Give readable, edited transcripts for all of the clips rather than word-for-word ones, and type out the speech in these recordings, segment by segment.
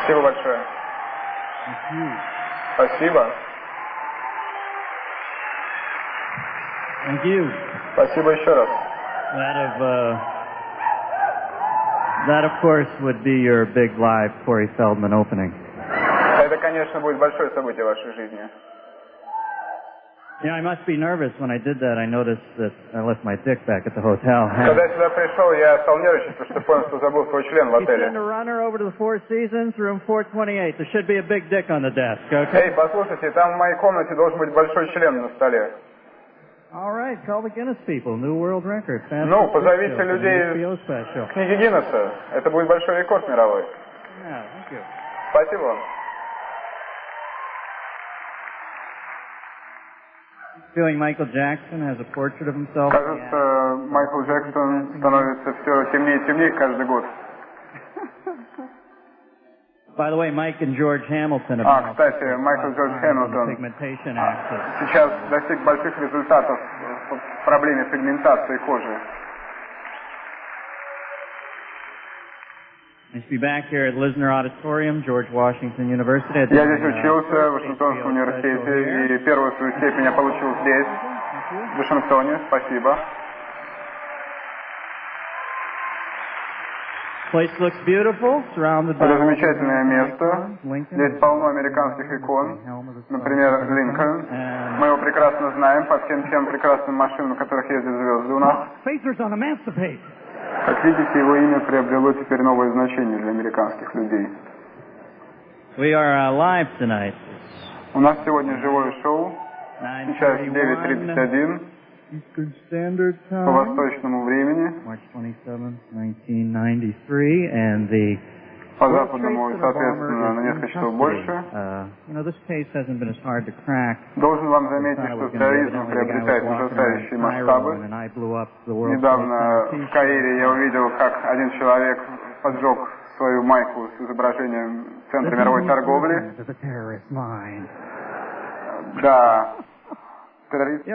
Спасибо большое. Спасибо. Thank you. Спасибо еще раз. That of course would be your big live Corey Feldman opening. Это, конечно, будет большое событие в вашей жизни. Yeah, I must be nervous. When I did that, I noticed that I left my dick back at the hotel. Когда я сюда пришел, я стал нервничать, потому что понял, что забыл свой член в You отеле. send a runner over to the Four Seasons, room 428. There should be a big dick on the desk, okay? Эй, послушайте, там в моей комнате должен быть большой член на столе. All right, call the Guinness people. New world record. Ну, позовите людей из книги Гиннесса. Это будет большой рекорд мировой. Yeah, thank you. Спасибо вам. Feeling Michael Jackson has a portrait of himself. Кажется, Майкл Джексон становится все темнее и темнее каждый год. By the way, Mike and George Hamilton Кстати, Майкл Джордж Хэмилтон сейчас достиг больших результатов в проблеме пигментации кожи. I should be back here at Lisner Auditorium, George Washington University. Я здесь учился в Вашингтонском университете, и первую свою степень я получил здесь, в Вашингтоне. Спасибо. Place looks beautiful, surrounded by... Это замечательное место. Здесь полно американских икон. Например, Линкольн. Мы его прекрасно знаем по всем тем прекрасным машинам, на которых ездят звезды у нас. Как видите, его имя приобрело теперь новое значение для американских людей. We are live tonight. У нас сегодня живое шоу. Сейчас 9:31 по восточному времени. По западному, соответственно, на несколько часов больше. Должен вам заметить, что терроризм приобретает ужасающие масштабы. Недавно в Каире я увидел, как один человек поджег свою майку с изображением Центра мировой торговли. Да, террорист.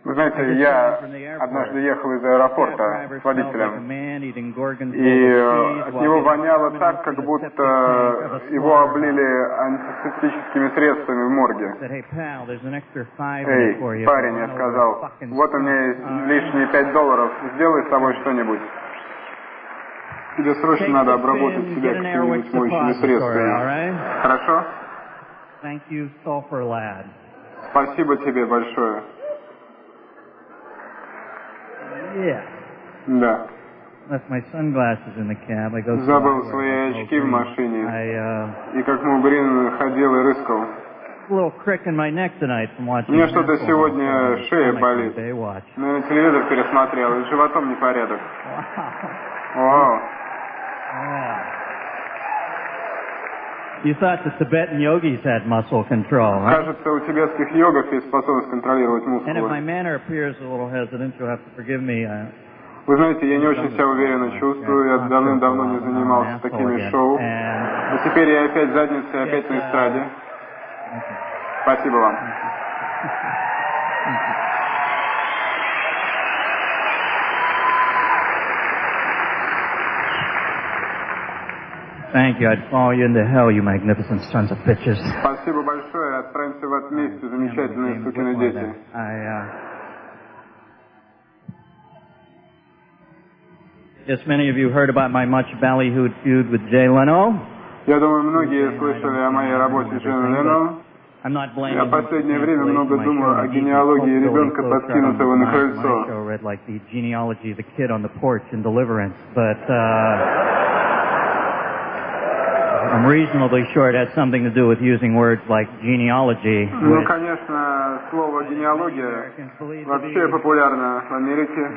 Вы знаете, я однажды ехал из аэропорта с водителем, и от него воняло так, как будто его облили антисептическими средствами в морге. Эй, парень, я сказал, вот у меня есть лишние $5, сделай с собой что-нибудь. Тебе срочно надо обработать себя какими-нибудь моющими средствами. Хорошо? Спасибо тебе большое. Да. Забыл свои очки в машине. И как мугрин ходил и рыскал. Мне что-то сегодня шея болит. Наверное, телевизор пересмотрел, и с животом непорядок. Вау. Кажется, у тибетских йогов есть способность контролировать мускулы. Вы знаете, я не очень себя уверенно чувствую, я давным-давно не занимался такими шоу. Но теперь я опять задница и опять на эстраде. Спасибо вам. Thank you. I'd follow you into hell, you magnificent sons of bitches. Спасибо большое. Отправимся в ад вместе, замечательные сукины дети. Yes, many of you heard about my much ballyhooed feud with Jay Leno. Я думаю, многие слышали о моей работе с Джейн Лено. Я в последнее время много думаю о генеалогии ребенка, подкинутого на крыльцо. I'm reasonably sure it had something to do with using words like genealogy. Ну, конечно, слово генеалогия вообще популярно в Америке.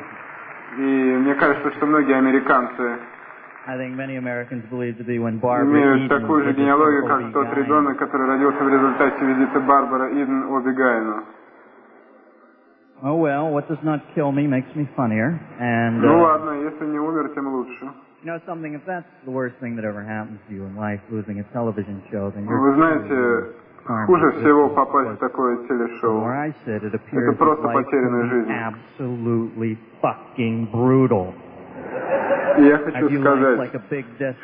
И мне кажется, что многие американцы имеют такую же генеалогию, как тот ребенок, который родился в результате визита Барбары Иден Обигайну. Oh well, what does not kill me makes me funnier. And ну ладно, если не умер, тем лучше. You know something, if that's the worst thing that ever happens to you in life, losing a television show, then you're... Вы знаете, хуже всего попасть в такое телешоу. Это просто потерянная жизнь. Absolutely fucking brutal. И я хочу сказать,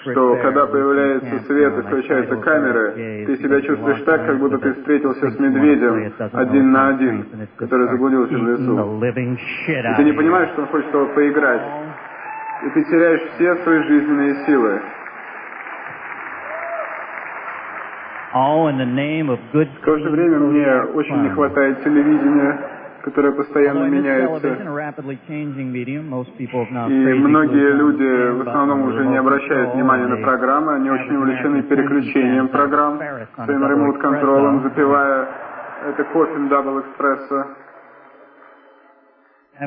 что когда появляется свет и включаются камеры, ты себя чувствуешь так, как будто ты встретился с медведем один на один, который заблудился в лесу. И ты не понимаешь, что он хочет с тобой поиграть. И ты теряешь все свои жизненные силы. В то же время мне очень не хватает телевидения, которое постоянно меняется. И многие люди в основном уже не обращают внимания на программы, они очень увлечены переключением программ, своим ремоут-контролем, запивая это кофе дабл экспрессо. И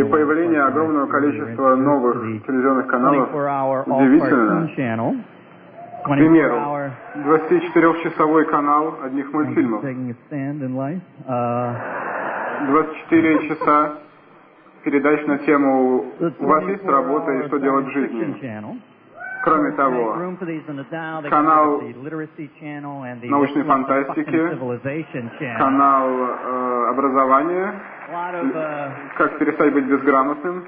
появление огромного количества новых телевизионных каналов удивительно. К примеру, 24-часовой канал одних мультфильмов, 24 часа передач на тему «У вас есть работа и что делать в жизни?». Кроме того, канал научной фантастики, канал образования, как перестать быть безграмотным,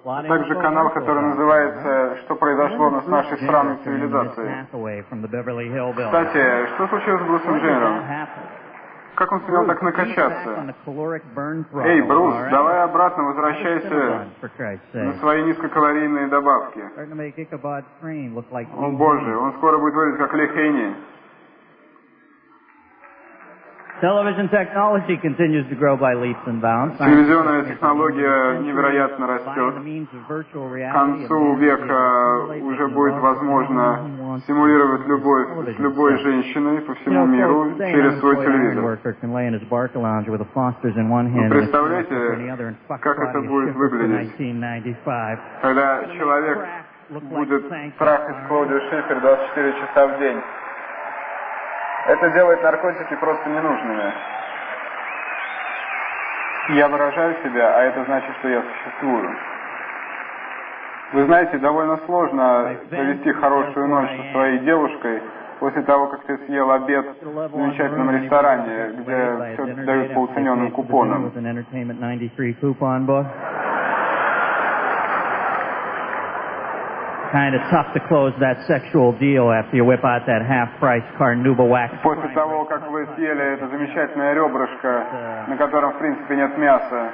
а также канал, который называется «Что произошло с нашей странной цивилизацией». Кстати, что случилось с Брусом Дженнером? Как он сумел так накачаться? Эй, Брус, давай обратно возвращайся на свои низкокалорийные добавки. О боже, он скоро будет выглядеть как Ли Хейни. Телевизионная технология невероятно растет. К концу века уже будет возможно симулировать любовь с любой женщиной по всему миру через свой телевизор. Вы представляете, как это будет выглядеть, когда человек будет трахать Клаудию Шифер 24 часа в день? Это делает наркотики просто ненужными. Я выражаю себя, а это значит, что я существую. Вы знаете, довольно сложно провести хорошую ночь со своей девушкой после того, как ты съел обед в замечательном ресторане, где все дают по уцененным купонам. Kind of tough to close that sexual deal after you whip out that half-price carnauba wax. После того, как вы съели это замечательное ребрышко, на котором в принципе нет мяса.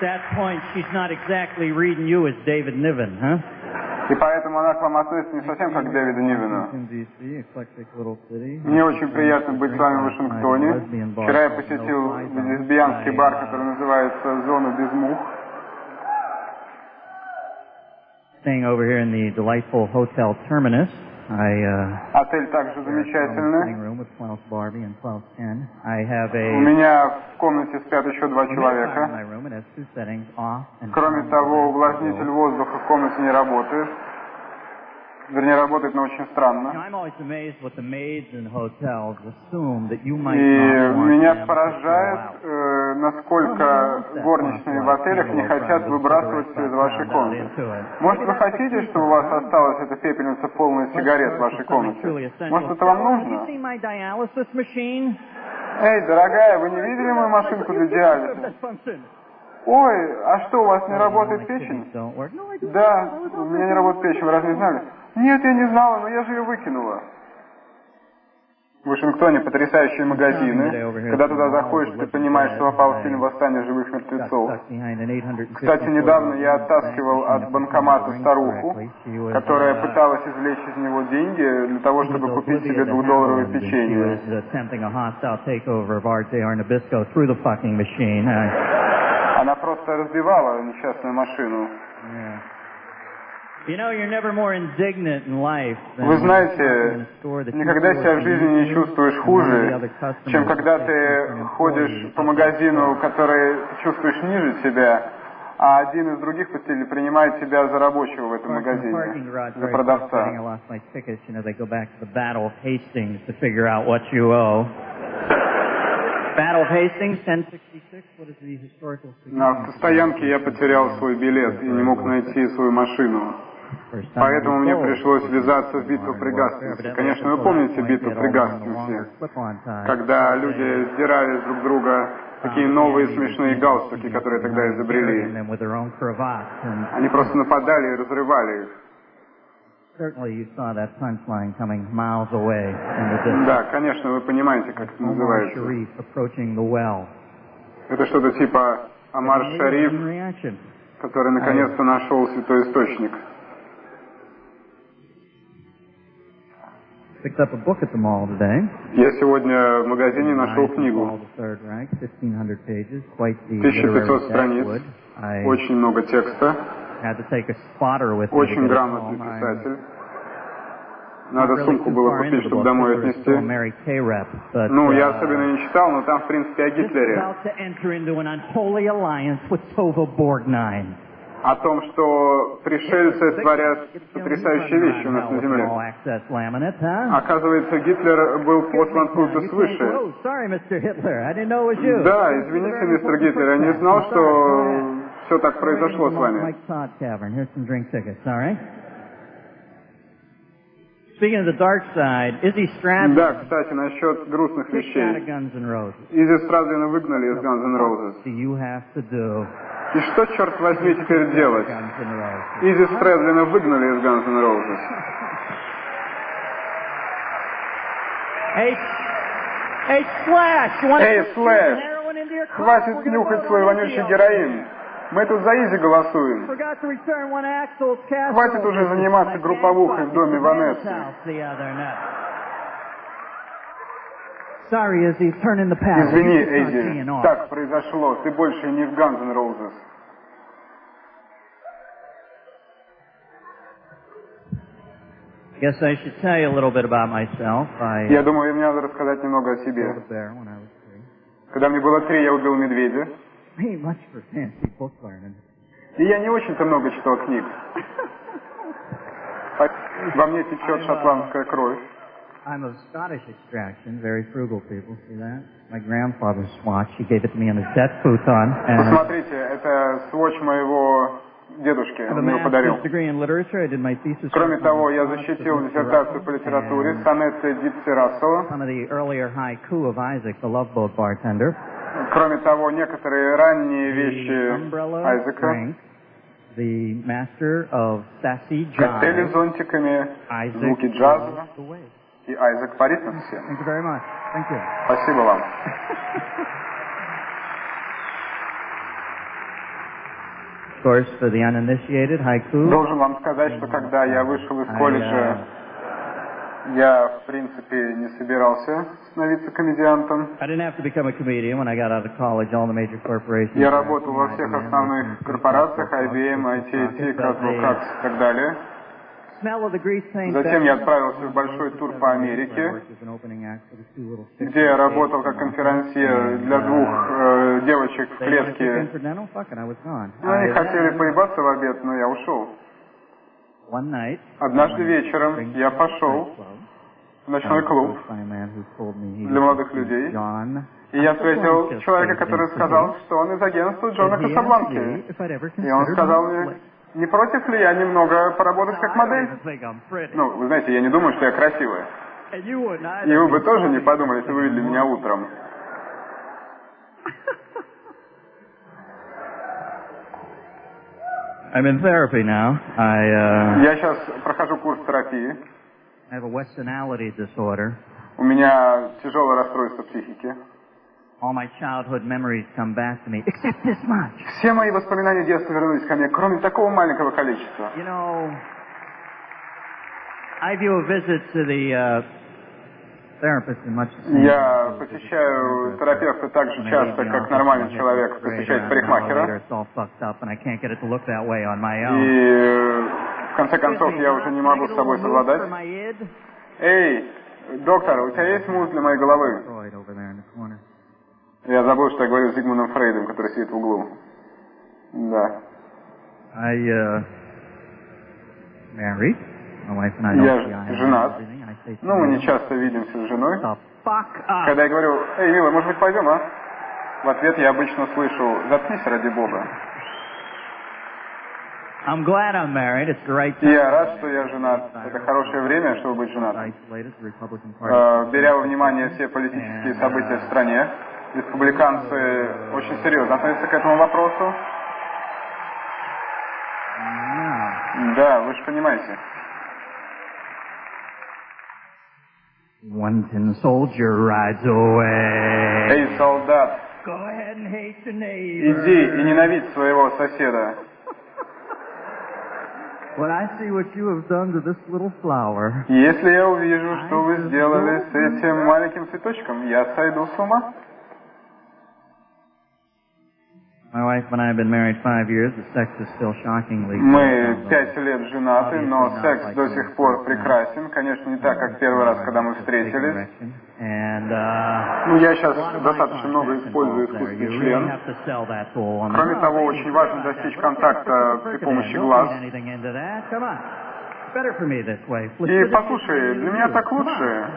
At that point, she's not exactly reading you as David Niven, huh? И поэтому она к вам относится не совсем как к Дэвиду Нивену. Мне очень приятно быть с вами в Вашингтоне. Вчера я посетил лесбиянский бар, который называется «Зона без мух». Staying over here in the delightful hotel Terminus. Отель также замечательный. У меня в комнате спят еще 2 человека. Кроме того, увлажнитель воздуха в комнате не работает. Вернее, работает, но очень странно. И меня поражает, насколько горничные в отелях не хотят выбрасывать все из вашей комнаты. Может, вы хотите, чтобы у вас осталась эта пепельница полная сигарет в вашей комнате? Может, это вам нужно? Эй, дорогая, вы не видели мою машинку для диализа? Ой, а что, у вас не работает печень? Да, у меня не работает печень, вы разве не знали? Нет, я не знала, но я же ее выкинула. В Вашингтоне потрясающие магазины. Когда туда заходишь, ты понимаешь, что попал в фильм «Восстание живых мертвецов». Кстати, недавно я оттаскивал от банкомата старуху, которая пыталась извлечь из него деньги для того, чтобы купить себе $2 печенье. Она просто разбивала несчастную машину. Вы знаете, никогда себя в жизни не чувствуешь хуже, чем когда ты ходишь по магазину, который ты чувствуешь ниже себя, а один из других посетителей принимает тебя за рабочего в этом магазине, за продавца. На автостоянке я потерял свой билет и не мог найти свою машину. Поэтому мне пришлось ввязаться в битву при Гастингсе. Конечно, вы помните битву при Гастингсе, когда люди сдирали друг друга такие новые смешные галстуки, которые тогда изобрели. Они просто нападали и разрывали их. Да, конечно, вы понимаете, как это называется. Это что-то типа Пошарив, который наконец-то нашел святой источник. Я сегодня в магазине нашел книгу. 1500 страниц, очень много текста, очень грамотный писатель. Надо сумку было купить, чтобы домой отнести. Ну, я особенно не читал, но там, в принципе, о Гитлере. О том, что пришельцы творят потрясающие вещи у нас на Земле. Оказывается, Гитлер был послан откуда-то свыше. Да, извините, мистер Гитлер, я не знал, что все так произошло с вами. Да, кстати, насчет грустных вещей. Изи Стрэдлина выгнали из Guns N' Roses. И что, черт возьми, теперь делать? Изи Стрэдлина выгнали из Guns N' Roses. Эй, Слэш, хватит нюхать свой вонючий героин. Мы тут за Изи голосуем. Хватит уже заниматься групповухой в доме Ванессы. Извини, Эдди, так произошло. Ты больше не в Guns N' Roses. Я думаю, мне надо рассказать немного о себе. Когда мне было 3, я убил медведя. И я не очень-то много читал книг. Во мне течет шотландская кровь. I'm of Scottish extraction, very frugal people, see that? My grandfather's watch, he gave it to me on his death futon. Посмотрите, это свотч моего дедушки, он мне его подарил. Кроме того, я защитил диссертацию по литературе, сонеты Дипси Рассела. Кроме того, некоторые ранние вещи Айзека. Коктейли с зонтиками, звуки джаза. И Айзек по ритму все. Спасибо вам. Должен вам сказать, что когда я вышел из колледжа, я, в принципе, не собирался становиться комедиантом. Я работал во всех основных корпорациях, IBM, AT&T, Качество и так далее. Затем я отправился в большой тур по Америке, где я работал как конферансье для 2 девочек в клетке. Они хотели поебаться в обед, но я ушел. Однажды вечером я пошел в ночной клуб для молодых людей, и я встретил человека, который сказал, что он из агентства Джона Касабланки. И он сказал мне: не против ли я немного поработать как модель? Ну, вы знаете, я не думаю, что я красивая. И вы бы тоже не подумали, если вы видели меня утром. I'm in therapy now. Я сейчас прохожу курс терапии. I have a Westernality disorder. У меня тяжелое расстройство психики. All my childhood memories come back to me, except this much. Все мои воспоминания детства вернулись ко мне, кроме такого маленького количества. You know, I view a visit to the therapist in much the same. Я посещаю терапевта так же часто, как нормальный человек посещает парикмахера. И в конце концов я уже не могу с собой совладать. Эй, доктор, у тебя есть муз для моей головы? Я забыл, что я говорил с Зигмундом Фрейдом, который сидит в углу. Да. Я женат. Ну, мы не часто видимся с женой. Когда я говорю: эй, милая, может быть, пойдем, а? В ответ я обычно слышу: заткнись, ради бога. Я рад, что я женат. Это хорошее время, чтобы быть женатым. Беря во внимание все политические события в стране, республиканцы очень серьезно относятся к этому вопросу. Да, вы же понимаете. One tin soldier rides away. Эй, солдат, Go ahead and hate your neighbor. иди и ненавидь своего соседа. When I see what you have done to this little flower, Если я увижу, что вы сделали с этим маленьким цветочком, я сойду с ума. my wife and I have been married 5 years. The sex is still shockingly good. Мы 5 лет женаты, но секс до сих пор прекрасен. Конечно, не так, как первый раз, когда мы встретились. Ну, я сейчас достаточно много использую искусственный член. Кроме того, очень важно достичь контакта при помощи глаз. И послушай, для меня так лучше.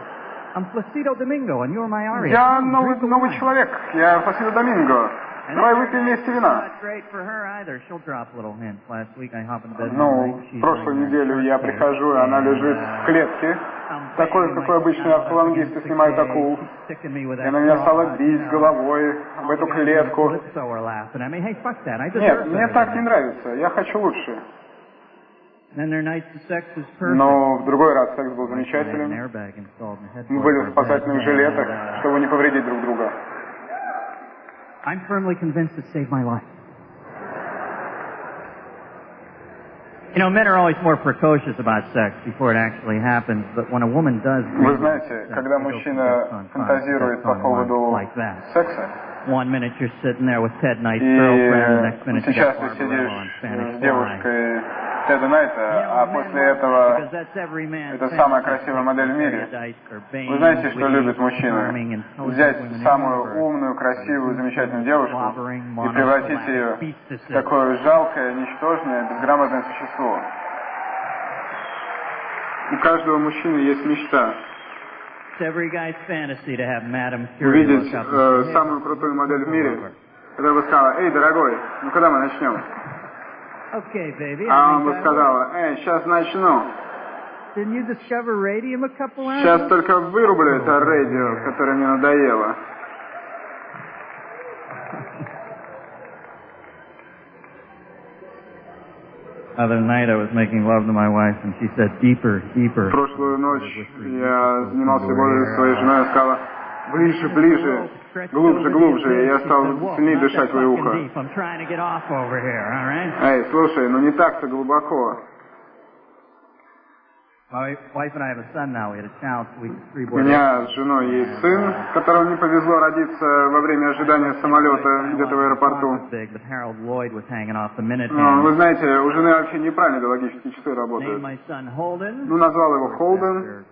Я новый человек, я Пласидо Доминго. Давай выпьем вместе вина. Ну, прошлую неделю я прихожу, и она лежит в клетке, такой, какой обычно аквалангисты снимают акул. И она меня стала бить головой в эту клетку. Нет, мне так не нравится, я хочу лучше. Но в другой раз секс был замечательным. Мы были в спасательных жилетах, чтобы не повредить друг друга. I'm firmly convinced it saved my life. You know, men are always more precocious about sex before it actually happens, but when a woman does... Вы знаете, когда мужчина фантазирует по поводу секса, и сейчас ты сидишь с девушкой Теда Найта, а после этого это самая красивая модель в мире. Вы знаете, что любят мужчины? Взять самую умную, красивую, замечательную девушку и превратить ее в такое жалкое, ничтожное, безграмотное существо. У каждого мужчины есть мечта. Увидеть самую крутую модель в мире, которая бы сказала: «Эй, дорогой, ну когда мы начнем?» А он бы сказал: «Эй, сейчас начну. Сейчас только вырублю это радио, которое мне надоело». Прошлую ночь я занимался любовью с своей женой, и сказала: «Ближе, ближе, глубже, глубже». И я стал сильнее дышать в ее ухо. Эй, слушай, ну не так-то глубоко. У меня с женой есть сын, которому не повезло родиться во время ожидания самолета где-то в аэропорту. Но, вы знаете, у жены вообще неправильно биологические часы работают. Ну, назвал его Холден.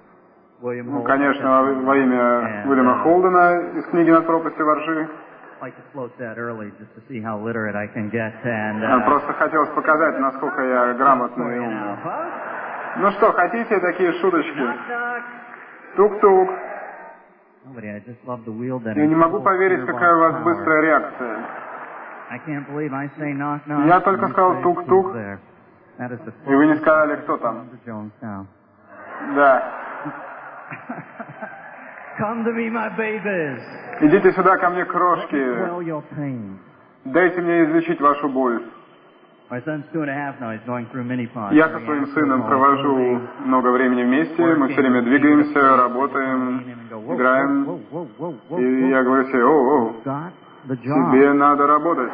Ну, конечно, во имя Уильяма Холдена из книги «Над пропастью воржи». Просто хотелось показать, насколько я грамотный и умный. Ну что, хотите такие шуточки? Тук-тук. Я не могу поверить, какая у вас быстрая реакция. Я только сказал тук-тук, и вы не сказали, кто там. Да. Идите сюда ко мне, крошки. Дайте мне излечить вашу боль. Я со своим сыном провожу много времени вместе, мы все время двигаемся, работаем, играем. И я говорю себе: «О, тебе надо работать.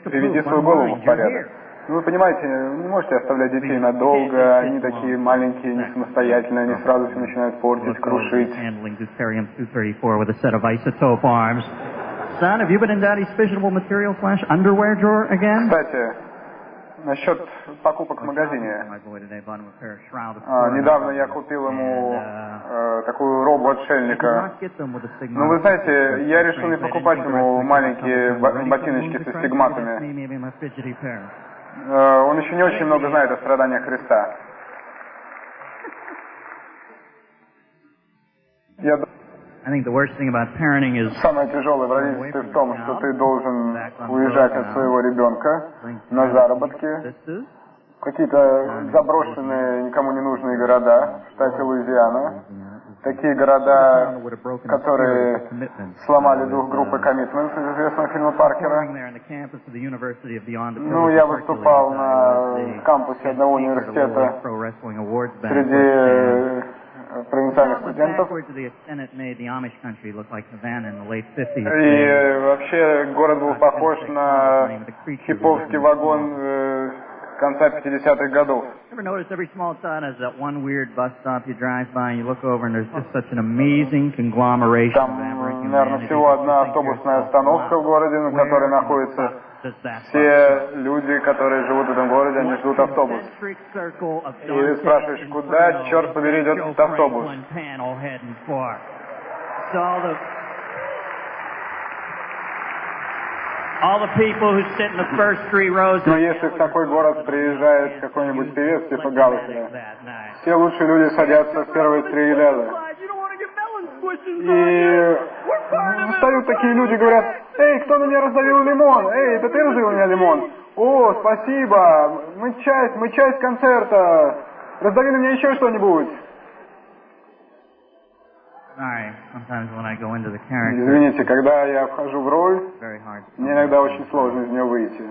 Приведи свою голову в порядок». Ну, вы понимаете, не можете оставлять детей надолго, они такие маленькие, не самостоятельные, они сразу все начинают портить, крушить. Кстати, насчет покупок в магазине. Недавно я купил ему такую робу отшельника. Но вы знаете, я решил не покупать ему маленькие ботиночки со стигматами. Он еще не очень много знает о страданиях Христа. Самое тяжелое в родительстве в том, что ты должен уезжать от своего ребенка на заработки в какие-то заброшенные, никому не нужные города в штате Луизиана. такие города, которые сломали дух группы «Commitment» из известного фильма Паркера. Ну, я выступал на кампусе одного университета среди провинциальных студентов. И вообще город был похож на хиповский вагон конца 50-х годов. Там, наверное, всего одна автобусная остановка в городе, на которой находятся все люди, которые живут в этом городе, они ждут автобус. И ты спрашиваешь, куда, черт побери, идет этот автобус? Но если в такой город приезжает какой-нибудь певец типа Галлахера, все лучшие люди садятся в первые 3 ряда. И встают такие люди и говорят: «Эй, кто на меня раздавил лимон? Эй, это ты раздавил меня лимон? О, спасибо, мы часть концерта. Раздави на меня еще что-нибудь». Извините, когда я вхожу в роль, мне иногда очень сложно из нее выйти.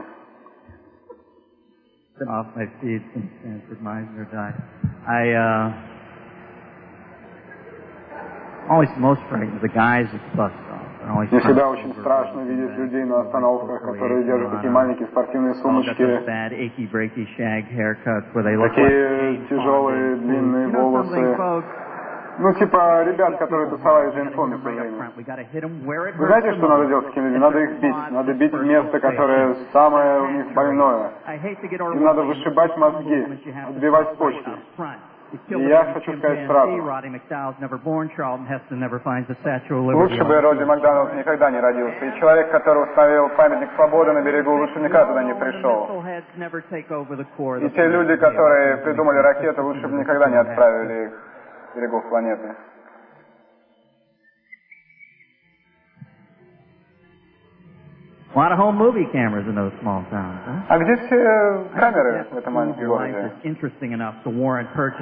Мне всегда очень страшно видеть людей на остановках, которые держат такие маленькие спортивные сумочки, такие тяжелые длинные волосы. Ну, типа ребят, которые тусовали в Джейнфоне в свое время. Вы знаете, что надо делать с такими людьми? Надо их бить. Надо бить в место, которое самое у них больное. Им надо вышибать мозги, отбивать почки. И я хочу сказать сразу. Лучше бы Родди Макдоналд никогда не родился. И человек, который установил памятник свободы на берегу, лучше никогда туда не пришел. И те люди, которые придумали ракеты, лучше бы никогда не отправили их с берегов планеты. А где все камеры в этом маленьком городе?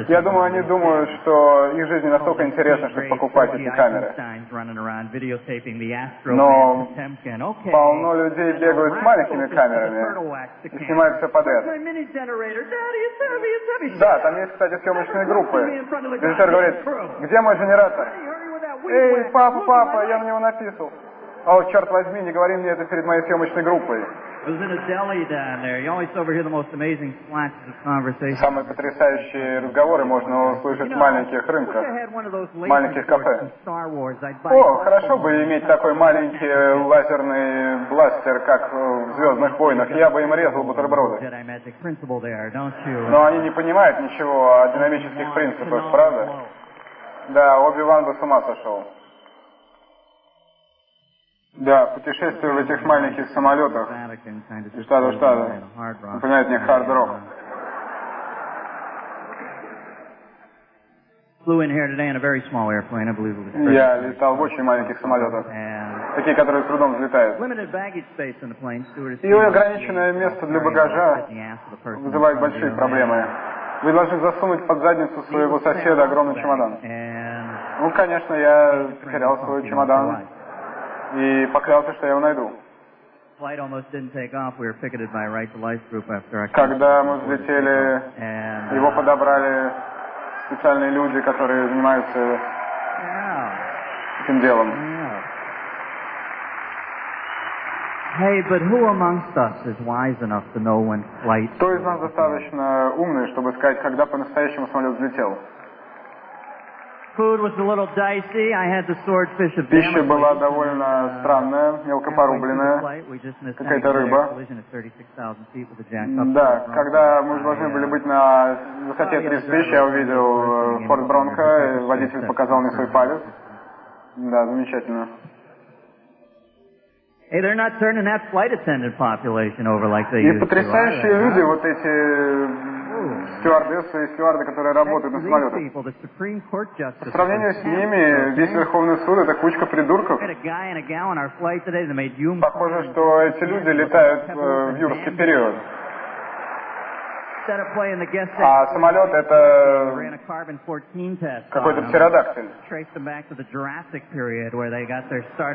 Я думаю, они думают, что их жизнь настолько интересна, чтобы покупать эти камеры. Но полно людей бегают с маленькими камерами и снимают все подряд. Да, там есть, кстати, съемочные группы. Режиссер говорит: «Где мой генератор?» «Эй, папа, я на него написал». «О, черт возьми, не говори мне это перед моей съемочной группой». Самые потрясающие разговоры можно услышать в маленьких рынках, маленьких кафе. О, хорошо бы иметь такой маленький лазерный бластер, как в «Звездных войнах». Я бы им резал бутерброды. Но они не понимают ничего о динамических принципах, правда? Да, Оби-Ван бы с ума сошел. Да, путешествие в этих маленьких самолетах из штата в штат напоминает мне хард-рок. Я летал в очень маленьких самолетах, такие, которые с трудом взлетают. И ограниченное место для багажа вызывает большие проблемы. Вы должны засунуть под задницу своего соседа огромный чемодан. Ну, конечно, я потерял свой чемодан и поклялся, что я его найду. Когда мы взлетели, его подобрали специальные люди, которые занимаются этим делом. Кто из нас достаточно умный, чтобы сказать, когда по-настоящему самолет взлетел? Пища была довольно странная, мелко порубленная, какая-то рыба. Да, когда мы должны были быть на высоте 30 тысяч, я увидел Форд Бронко, и водитель показал мне свой палец. Да, замечательно. И потрясающие люди, вот эти стюардессы и стюарды, которые работают на самолетах. По сравнению с ними, весь Верховный суд — это кучка придурков. Похоже, что эти люди летают в юрский период. А самолет — это какой-то птеродактиль,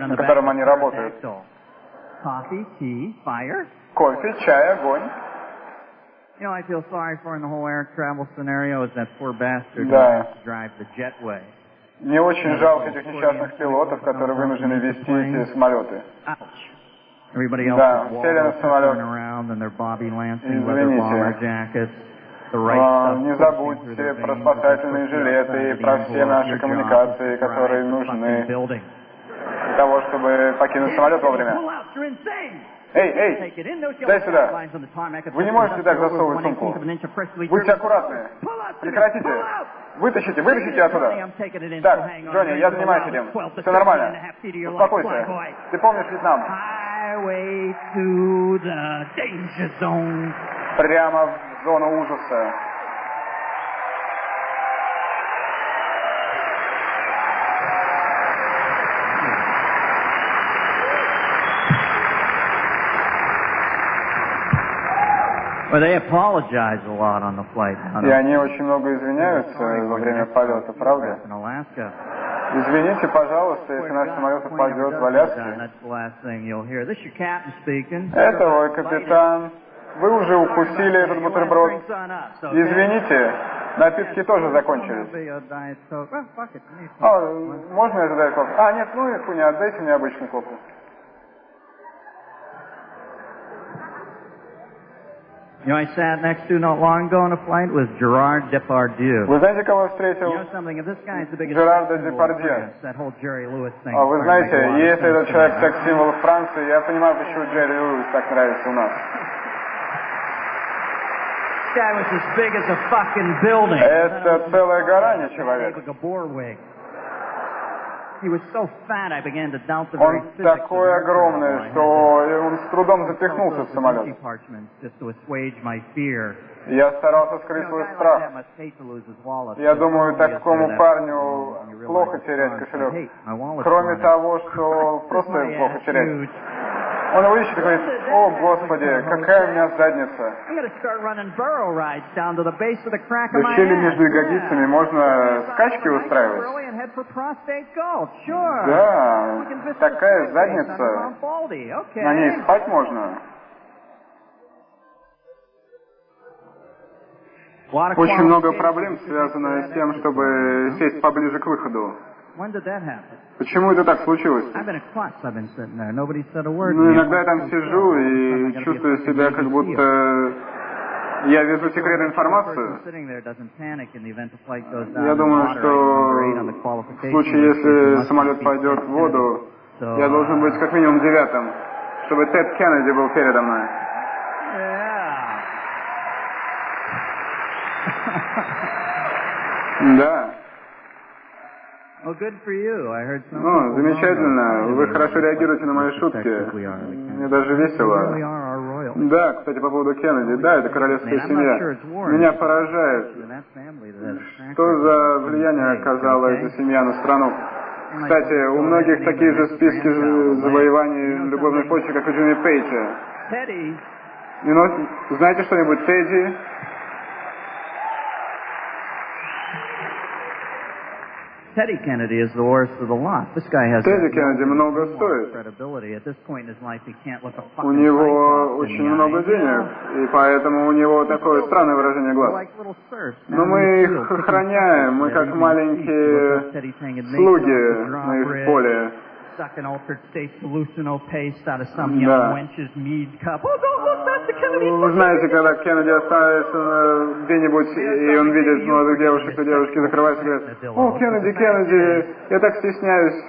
на котором они работают. Кофе, чай, огонь. Да. Мне очень жалко этих несчастных пилотов, которые вынуждены вести эти самолеты. Да, сели на самолет. Извините. Не забудьте про спасательные жилеты и про все наши коммуникации, которые нужны для того, чтобы покинуть самолет вовремя. Эй, дай сюда. Вы не можете так засовывать сумку. Будьте аккуратны. Прекратите. Вытащите оттуда. Так, Джонни, я занимаюсь этим. Все нормально. Успокойся. Ты помнишь Вьетнам? Прямо в зону ужаса. Well, they apologize a lot on the flight. И они очень много извиняются во время полета, правда? Извините, пожалуйста, если наш самолет упадет в Аляске. Это мой капитан. Вы уже укусили этот бутерброд. Извините, напитки тоже закончились. Можно я задаю кофе? Нет, ну и хуйня, отдайте мне обычный кофе. You know, I sat next to not long ago on a flight was Gerard Depardieu. Вы знаете, кого встретил? Жерарда Депардье. Вы знаете, если этот человек секс-символ в Франции, я понимаю, почему Джерри Льюис так нравится у нас. Это целая гора, не человек. Он такой огромный, что он с трудом запихнулся в самолет. Я старался скрыть свой страх. Я думаю, такому парню плохо терять кошелек. Кроме того, что просто плохо терять. Он его ищет и говорит: о, Господи, какая у меня задница. До щели между ягодицами можно скачки устраивать. Да, такая задница. На ней спать можно. Очень много проблем связано с тем, чтобы сесть поближе к выходу. Почему это так случилось? Иногда я там сижу и чувствую себя, как будто я везу секретную информацию. Я думаю, что в случае, если самолет пойдет в воду, я должен быть как минимум 9-м, чтобы Тед Кеннеди был передо мной. Да. Замечательно. Вы хорошо реагируете на мои шутки. Мне даже весело. Да, кстати, по поводу Кеннеди. Да, это королевская семья. Меня поражает, что за влияние оказала эта семья на страну. Кстати, у многих такие же списки завоеваний на любовной почве, как у Джимми Пейджа. Знаете что-нибудь, Тедди? Teddy Kennedy is the worst of the lot. This guy has Тедди Кеннеди много стоит. У него очень много денег, и поэтому у него такое странное выражение глаз. Но мы их охраняем, мы как маленькие слуги на их поле. Да. Вы знаете, когда Кеннеди останется где-нибудь, и он видит молодых девушек, и девушки закрываются и говорят: о, Кеннеди, я так стесняюсь.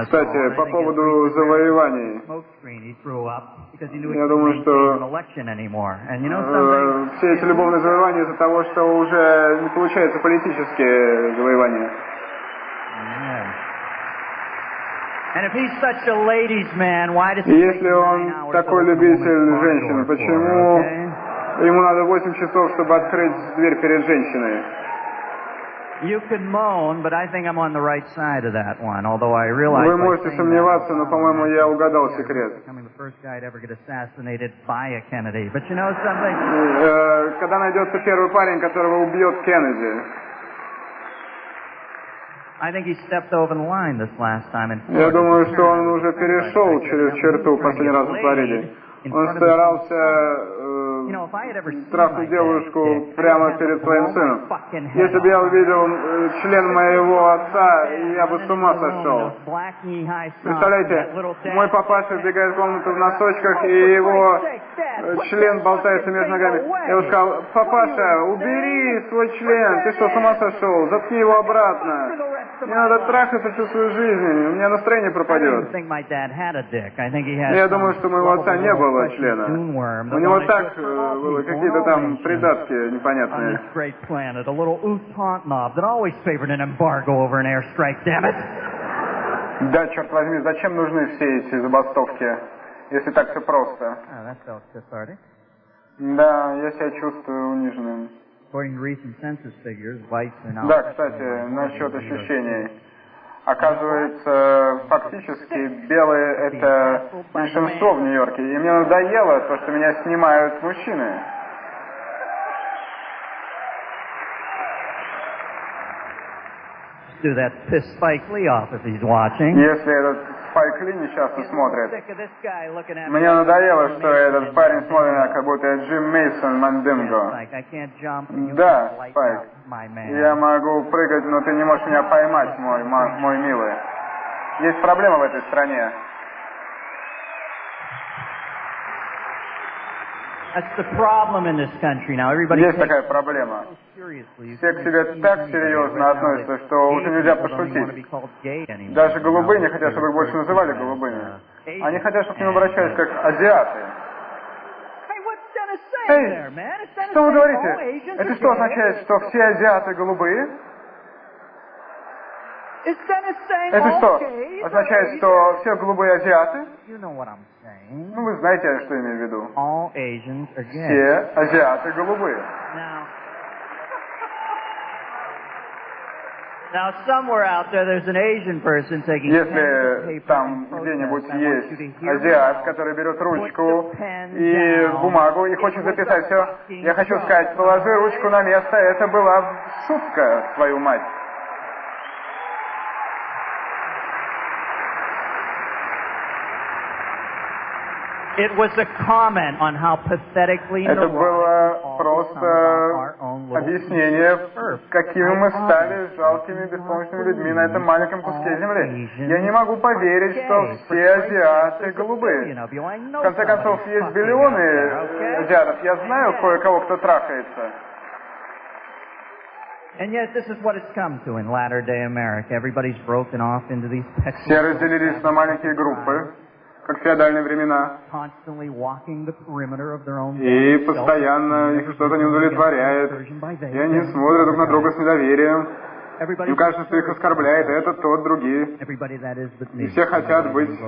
Кстати, по поводу завоеваний. Я думаю, что все эти любовные завоевания из-за того, что уже не получаются политические завоевания. Если он такой любитель женщин, почему ему надо 8 часов, чтобы открыть дверь перед женщиной? You could moan, but I think I'm on the right side of that one. Although I realize. Вы можете сомневаться, но, по-моему, я угадал секрет. Becoming the first guy to ever get assassinated by a Kennedy. But you know something? Когда найдется первый парень, которого убьет Кеннеди. I think he stepped over the line this last time. Я думаю, что он уже перешел через черту последний раз в Флориде. Он старался трахнуть девушку прямо перед своим сыном. Если бы я увидел член моего отца, я бы с ума сошел. Представляете, мой папаша вбегает в комнату в носочках, и его член болтается между ногами. Я бы сказал: папаша, убери свой член, ты что, с ума сошел? Заткни его обратно. Мне надо трахаться всю свою жизнь, у меня настроение пропадет. Я думаю, что у моего отца не было члена. У него так было какие-то там придатки непонятные. Да, черт возьми, зачем нужны все эти забастовки, если так все просто? Да, я себя чувствую униженным. Да, кстати, насчет ощущений. Оказывается, фактически белые — это меньшинство в Нью-Йорке, и мне надоело то, что меня снимают мужчины. Если этот Спайк Ли несчастно смотрит. Мне надоело, что этот парень смотрит на как будто я Джим Мейсон Мандинго. Да, Спайк. Я могу прыгать, но ты не можешь меня поймать, мой милый. Есть проблема в этой стране. Есть такая проблема. Все к себе так серьезно относятся, что уже нельзя пошутить. Даже голубые не хотят, чтобы их больше называли голубыми. Они хотят, чтобы к ним обращались как азиаты. Эй, что вы говорите? Это что означает, что все азиаты голубые? Это что, означает, что все голубые азиаты? Ну, вы знаете, что я имею в виду. Все азиаты голубые. Если там где-нибудь есть азиат, который берет ручку и бумагу и хочет записать все, я хочу сказать: положи ручку на место, это была шутка, твою мать. Это было просто объяснение, какими мы стали жалкими, беспомощными людьми на этом маленьком куске земли. Я не могу поверить, что все азиаты голубые. В конце концов, есть миллионы азиатов. Я знаю кое-кого, кто трахается. Все разделились на маленькие группы, как в феодальные времена, и постоянно их что-то не удовлетворяет, и они смотрят друг на друга с недоверием. Им кажется, что их оскорбляет этот, тот, другие. И все хотят быть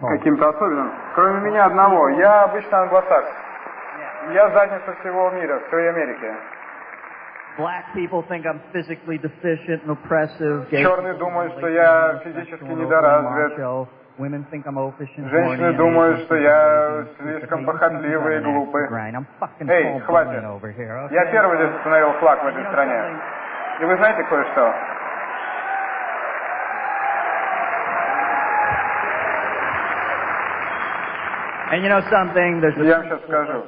каким-то особенным. Кроме меня одного. Я обычно англосакс. Я задница всего мира, всей Америки. Черные думают, что я физически недоразвит. Женщины думают, что я слишком похотливый и глупый. Эй, хватит. Я первый здесь установил флаг в этой стране. И вы знаете кое-что? Я вам сейчас скажу.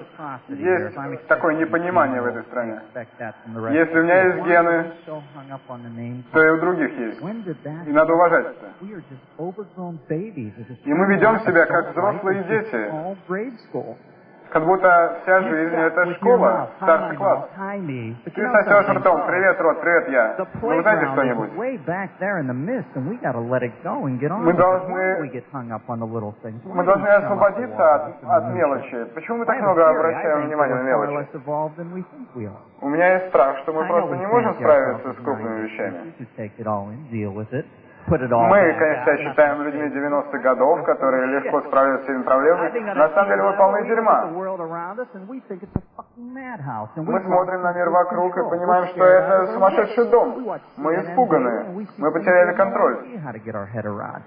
Есть такое непонимание в этой стране. Если у меня есть гены, то и у других есть. И надо уважать это. И мы ведем себя как взрослые дети. Как будто вся жизнь — это школа, старший класс. Ты сосешь ртом: привет, рот, привет, я. Вы знаете что-нибудь? Мы должны освободиться от мелочи. Почему мы так много обращаем внимание на мелочи? У меня есть страх, что мы просто не можем справиться с крупными вещами. Мы, конечно, считаем людьми 90-х годов, которые легко справляются с этими проблемами. На самом деле мы полны дерьма. Мы смотрим на мир вокруг и понимаем, что это сумасшедший дом. Мы испуганы. Мы потеряли контроль.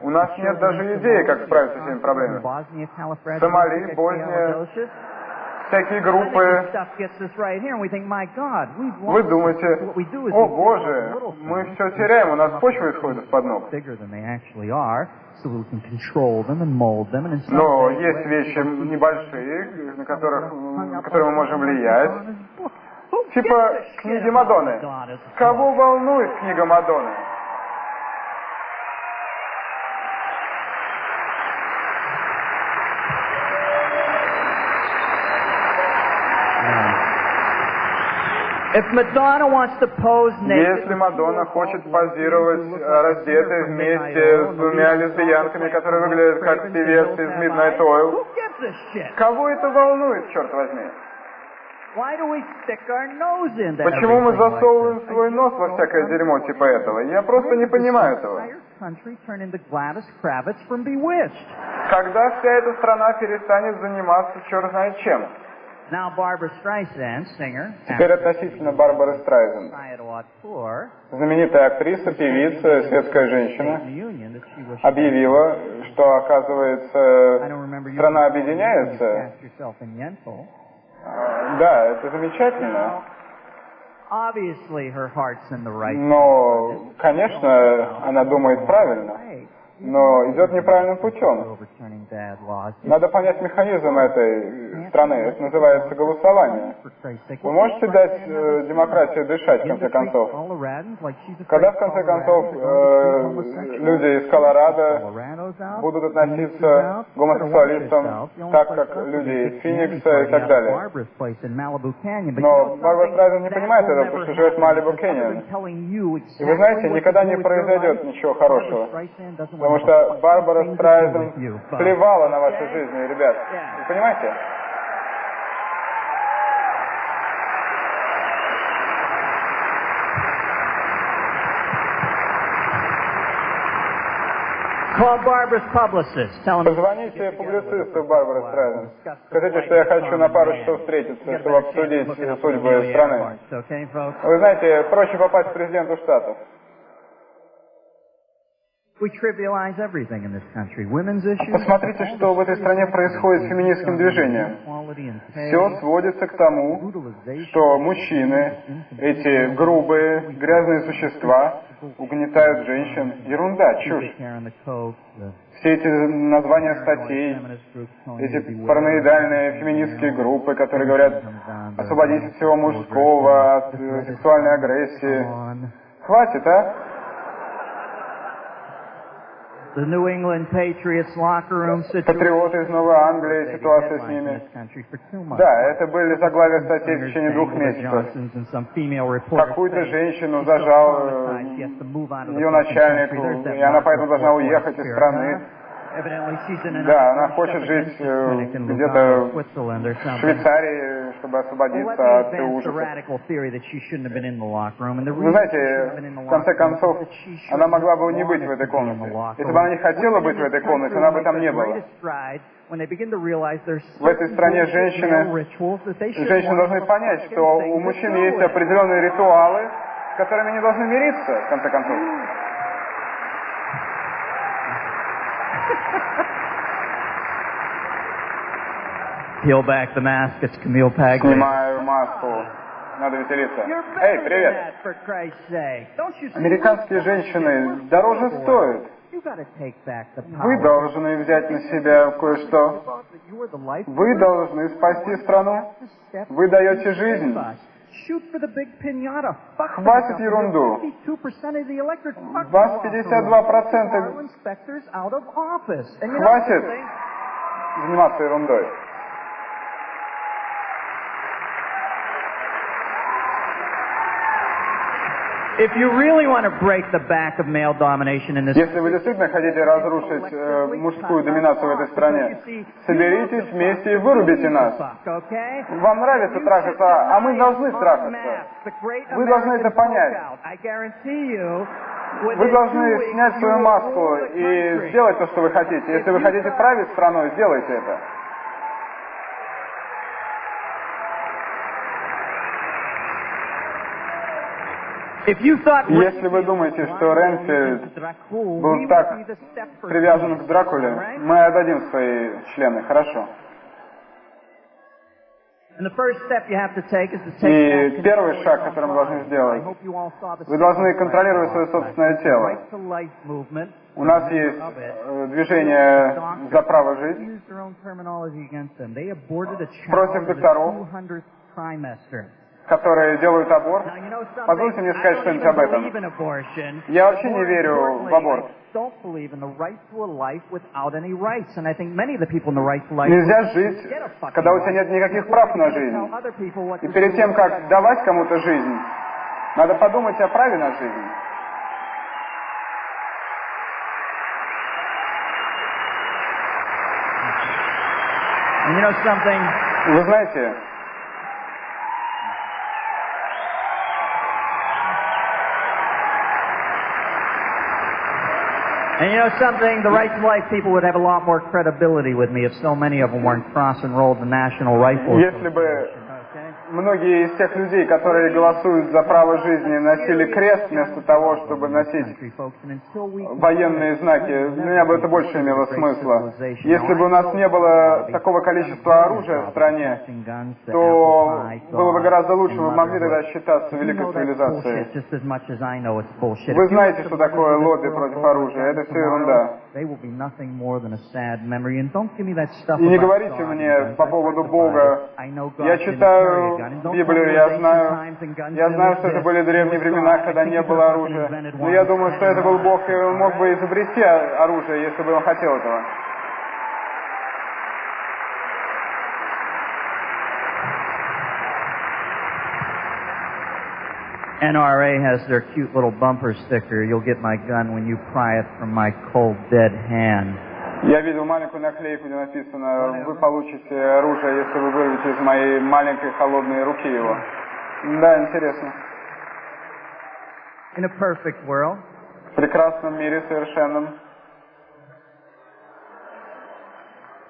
У нас нет даже идеи, как справиться с этими проблемами. Сомали, Босния, всякие группы. Вы думаете, о боже, мы все теряем, у нас почва исходит из-под ног. Но есть вещи небольшие, на которые мы можем влиять. Типа книги Мадонны. Кого волнует книга Мадонны? Если Мадонна хочет позировать раздетой вместе с двумя лесбиянками, которые выглядят как певец из Midnight Oil, кого это волнует, черт возьми? Почему мы засовываем свой нос во всякое дерьмо типа этого? Я просто не понимаю этого. Когда вся эта страна перестанет заниматься черт знает чем? Теперь относительно Барбары Страйзен. Знаменитая актриса, певица, светская женщина объявила, что, оказывается, страна объединяется. Да, это замечательно. Но, конечно, она думает правильно, но идет неправильным путем. Надо понять механизм этой страны. Это называется голосование. Вы можете дать демократии дышать, в конце концов? Когда, в конце концов, люди из Колорадо будут относиться к гомосексуалистам так, как люди из Феникса и так далее. Но Барбара Страйзен не понимает этого, потому что живет в Малибу Кэньон. И вы знаете, никогда не произойдет ничего хорошего. Потому что Барбара Страйзен плевала на вашу жизнь, ребят. Вы понимаете? Позвоните публицисту Барбары Страйзен. Скажите, что я хочу на пару часов встретиться, чтобы обсудить судьбы страны. Вы знаете, проще попасть к президенту Штатов. Посмотрите, что в этой стране происходит с феминистским движением. Все сводится к тому, что мужчины, эти грубые, грязные существа, угнетают женщин. Ерунда, чушь. Все эти названия статей, эти параноидальные феминистские группы, которые говорят «освободите всего мужского от сексуальной агрессии». Хватит, а? Патриоты из Новой Англии, ситуация с ними. Да, это были заглавия статей в течение 2 месяцев. Какую-то женщину зажал ее начальник, и она поэтому должна уехать из страны. Да, она хочет жить где-то в Швейцарии, чтобы освободиться от ужаса. Вы знаете, в конце концов, она могла бы не быть в этой комнате. Если бы она не хотела быть в этой комнате, она бы там не была. В этой стране женщины должны понять, что у мужчин есть определенные ритуалы, с которыми они должны мириться, в конце концов. Peel back the mask, it's Camille Paglia. Снимаю маску. Надо веселиться. Эй, привет! Американские женщины дороже стоят. Вы должны взять на себя кое-что. Вы должны спасти страну. Вы даете жизнь. Хватит ерунду. Вас 52%. Хватит заниматься ерундой. Если вы действительно хотите разрушить мужскую доминацию в этой стране, соберитесь вместе и вырубите нас. Вам нравится трахаться, а мы должны трахаться. Вы должны это понять. Вы должны снять свою маску и сделать то, что вы хотите. Если вы хотите править страной, сделайте это. Если вы думаете, что Ренфельд был так привязан к Дракуле, мы отдадим свои члены, хорошо. И первый шаг, который мы должны сделать, вы должны контролировать свое собственное тело. У нас есть движение за право жить против докторов, которые делают аборт. Позвольте мне сказать что-нибудь об этом. Я вообще не верю в аборт. Нельзя жить, когда у тебя нет никаких прав на жизнь. И перед тем, как давать кому-то жизнь, надо подумать о праве на жизнь. Вы знаете, And you know something? The right to life people would have a lot more credibility with me if so many of them weren't cross-enrolled in the National Rifle Если бы многие из тех людей, которые голосуют за право жизни, носили крест вместо того, чтобы носить военные знаки, для меня бы это больше имело смысла. Если бы у нас не было такого количества оружия в стране, то было бы гораздо лучше, мы могли тогда считаться великой цивилизацией. Вы знаете, что такое лобби против оружия, это все ерунда. И не говорите мне по поводу Бога. Я читаю Библию, я знаю, что это были древние времена, когда не было оружия. Но я думаю, что это был Бог, и он мог бы изобрести оружие, если бы он хотел этого. NRA has their cute little bumper sticker, "You'll get my gun when you pry it from my cold, dead hand." Я видел маленькую наклейку, где написано: «Вы получите оружие, если вы вырвете из моей маленькой холодной руки его». Да, интересно. In a perfect world, в прекрасном мире, совершенном.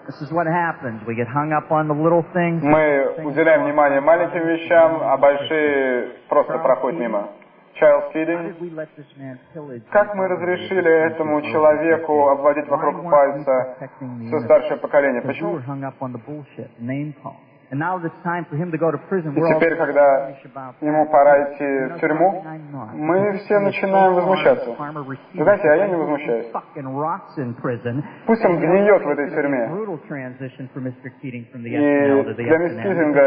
This is what happens. We get hung up on the little things. Мы уделяем внимание маленьким вещам, а большие просто проходят мимо. Child feeding. Как мы разрешили этому человеку обводить вокруг пальца все старшее поколение? Почему? И теперь, когда ему пора идти в тюрьму, мы все начинаем возмущаться. Вы знаете, а я не возмущаюсь. Пусть он гниет в этой тюрьме. И для мистера Китинга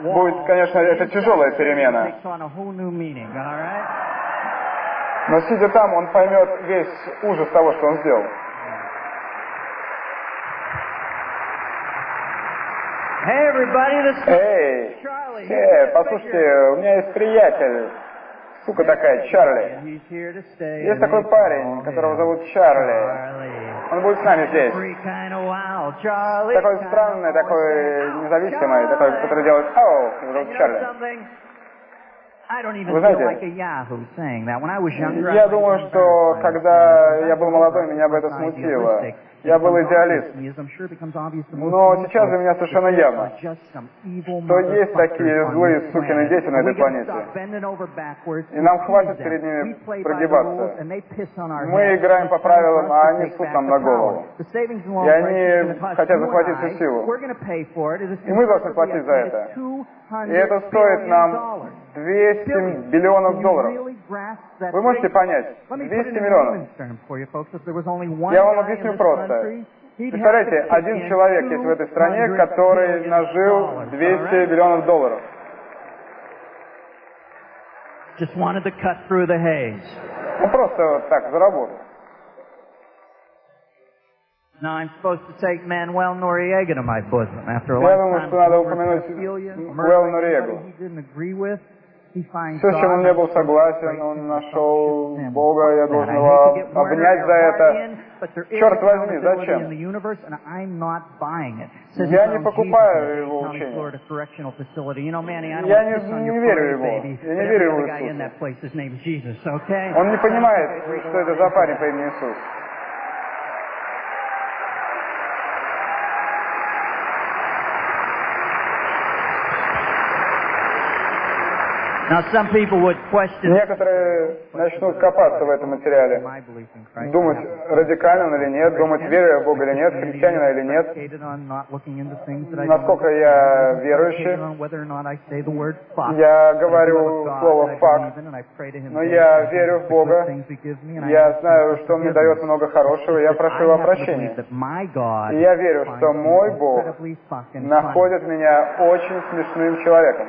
будет, конечно, это тяжелая перемена. Но сидя там, он поймет весь ужас того, что он сделал. Эй, послушайте, у меня есть приятель, сука такая, Чарли. Есть такой парень, которого зовут Чарли. Он будет с нами здесь. Такой странный, такой независимый, такой, который делает «Оу», его зовут Чарли. Вы знаете, я думаю, что когда я был молодой, меня бы это смутило. Я был идеалист. Но сейчас для меня совершенно явно, что есть такие злые сукины дети на этой планете. И нам хватит перед ними прогибаться. Мы играем по правилам, а они ссут нам на голову. И они хотят захватить всю силу. И мы должны платить за это. И это стоит нам $200 биллионов. Вы можете понять? 200 миллионов. Я вам объясню просто. Представляете, один человек есть в этой стране, который нажил $200 миллионов. Он просто вот так заработал. Now I'm supposed to take Manuel Noriega to my bosom after a Я думаю, что надо упомянуть Маnuel Нориегу. Все, с чем он не был согласен, он нашел Бога, я должен его обнять за это. Черт возьми, зачем? Я не покупаю его учение. Я не верю его. Я не верю в Иисуса. Он не понимает, что это за парень по имени Иисус. Некоторые начнут копаться в этом материале, думать, радикально он или нет, думать, верю я в Бога или нет, христианин или нет, насколько я верующий. Я говорю слово «факт», но я верю в Бога, я знаю, что Он мне дает много хорошего, я прошу Его прощения. И я верю, что мой Бог находит меня очень смешным человеком.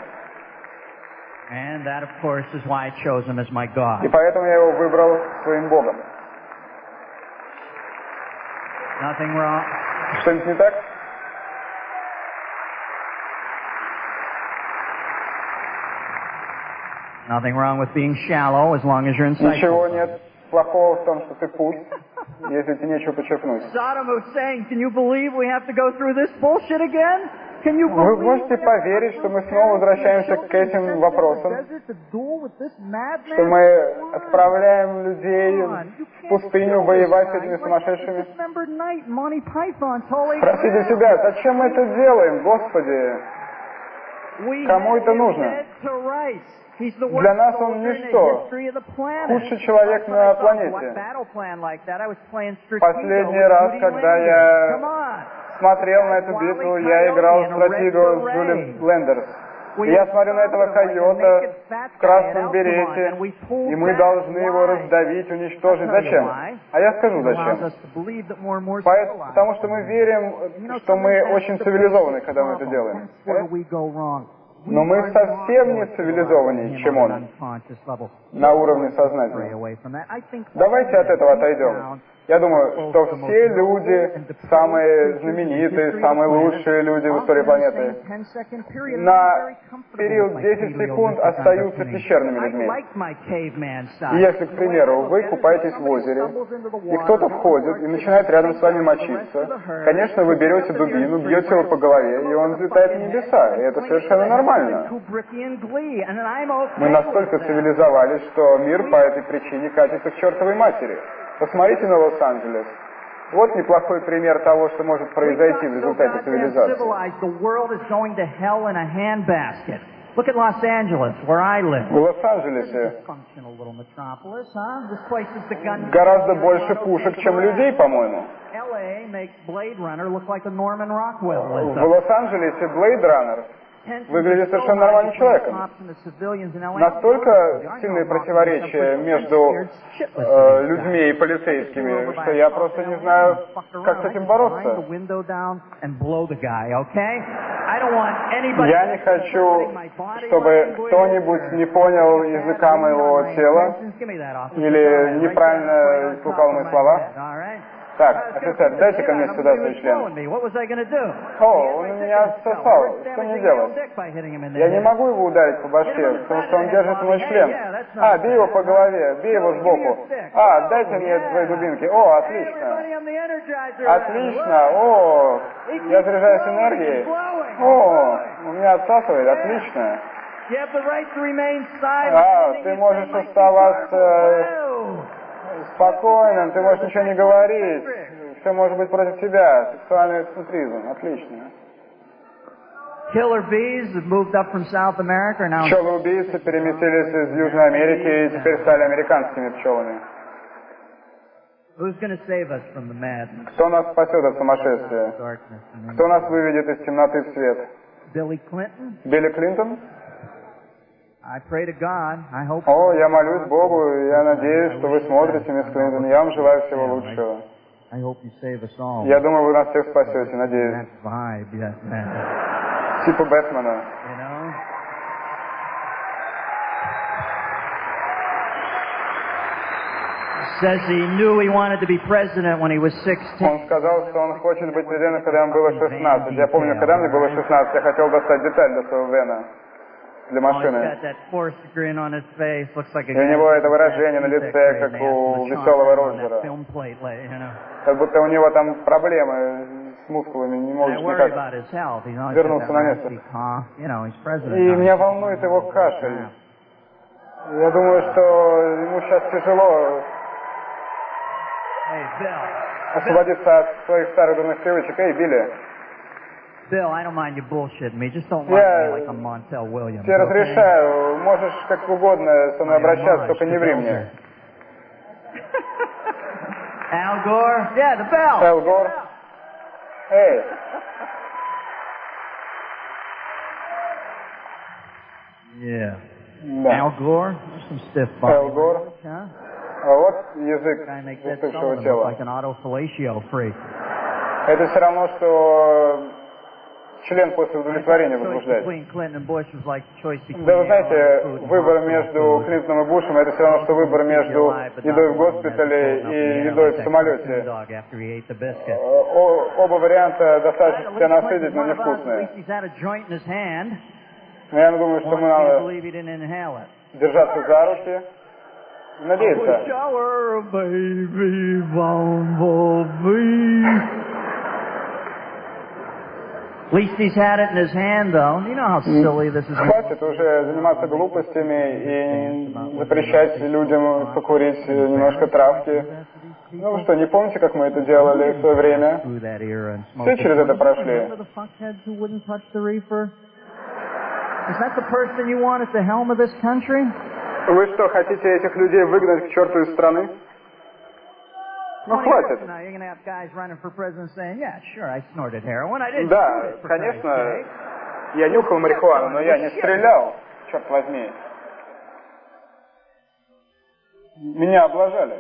And that, of course, is why I chose him as my God. И поэтому я его выбрал своим Богом. Nothing wrong. Что-нибудь не так? Nothing wrong with being shallow as long as you're insightful. Ничего нет плохого в том, что ты пуст, если тебе нечего подчеркнуть. Saddam Hussein, can you believe we have to go through this bullshit again? Вы можете поверить, что мы снова возвращаемся к этим вопросам, что мы отправляем людей в пустыню воевать с этими сумасшедшими? Спросите себя, зачем мы это делаем, Господи? Кому это нужно? Для нас он ничто. Худший человек на планете. Последний раз, когда я смотрел на эту битву, я играл стратегию с Джули Лендерс. И я смотрю на этого койота в красном берете, и мы должны его раздавить, уничтожить. Зачем? А я скажу, зачем. Потому что мы верим, что мы очень цивилизованы, когда мы это делаем. Но мы совсем не цивилизованнее, чем он, на уровне сознания. Давайте от этого отойдем. Я думаю, что все люди, самые знаменитые, самые лучшие люди в истории планеты, на период 10 секунд остаются пещерными людьми. И если, к примеру, вы купаетесь в озере, и кто-то входит и начинает рядом с вами мочиться, конечно, вы берете дубину, бьете его по голове, и он взлетает в небеса, и это совершенно нормально. Мы настолько цивилизовались, что мир по этой причине катится к чертовой матери. Посмотрите на Лос-Анджелес. Вот неплохой пример того, что может произойти в результате цивилизации. В Лос-Анджелесе гораздо больше пушек, чем людей, по-моему. В Лос-Анджелесе Blade Runner выглядит совершенно нормальным человеком. Настолько сильные противоречия между людьми и полицейскими, что я просто не знаю, как с этим бороться. Я не хочу, чтобы кто-нибудь не понял языка моего тела или неправильно истолковал мои слова. Так, офицер, дайте-ка мне сюда свой член. О, он меня отсосал. Что мне делать? Я не могу его ударить по башке, потому что он держит мой член. А, бей его по голове, бей его сбоку. А, дайте мне свои дубинки. О, отлично. Отлично, о, я заряжаюсь энергией. О, у меня отсасывает, отлично. А, ты можешь оставаться спокойным, ты можешь ничего не говорить, все может быть против тебя, сексуальный эксцентризм, отлично. Пчелы-убийцы переместились из Южной Америки и теперь стали американскими пчелами. Кто нас спасет от сумасшествия? Кто нас выведет из темноты в свет? Билли Клинтон? О, я молюсь Богу, и я надеюсь, что вы смотрите, мисс Клинтон. Я вам желаю всего лучшего. Я думаю, вы нас всех спасете, надеюсь. Типа Бэтмена. Он сказал, что он хочет быть президентом, когда ему было 16. Я помню, когда мне было 16, я хотел достать деталь до своего Вена. для машины. И у него это выражение на лице, как у веселого Роджера. Как будто у него там проблемы с мускулами, не может никак вернуться на место. И меня волнует его кашель. Я думаю, что ему сейчас тяжело освободиться от своих старых дурных привычек. Эй, Билли. Я тебе разрешаю, можешь как угодно со мной обращаться, только не ври мне. Al Gore? Yeah, the bell. Al Gore? Эй. Yeah. Да. Al Gore? Some stiff body. Al Gore? Huh? А вот язык застывшего тела. Like an autofellatio freak. Это все равно, что член после удовлетворения возбуждает. Да вы знаете, выбор между Клинтоном и Бушем, это все равно, что выбор между едой в госпитале и едой в самолете. Оба варианта достаточно себя насытить, но невкусные. Но я думаю, что мы надо держаться за руки и надеяться. Хватит уже заниматься глупостями и запрещать людям покурить немножко травки. Ну вы что, не помните, как мы это делали в свое время? Все через это прошли. Вы что, хотите этих людей выгнать к черту из страны? Ну, хватит. Да, конечно, я нюхал марихуану, но я не стрелял, черт возьми. Меня облажали.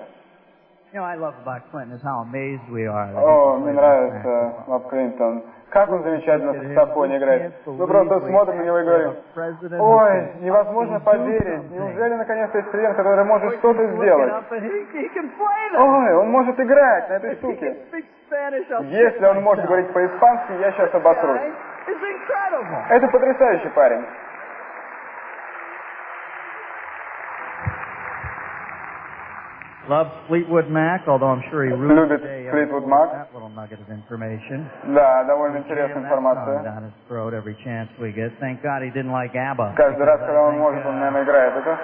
О, мне нравится Боб Клинтон. Как он замечательно в саксофоне играет. Мы просто смотрим на него и говорим: ой, невозможно поверить, неужели наконец-то есть президент, который может что-то сделать? Ой, он может играть на этой штуке. Если он может говорить по-испански, я сейчас обосрусь. Это потрясающий парень. Loves Fleetwood Mac, although I'm sure he любит Fleetwood Mac. That little nugget of information. Да, довольно интересная информация. Down his throat every chance we get. Thank God he didn't like ABBA. Каждый раз, когда он может, он, наверное, играет это.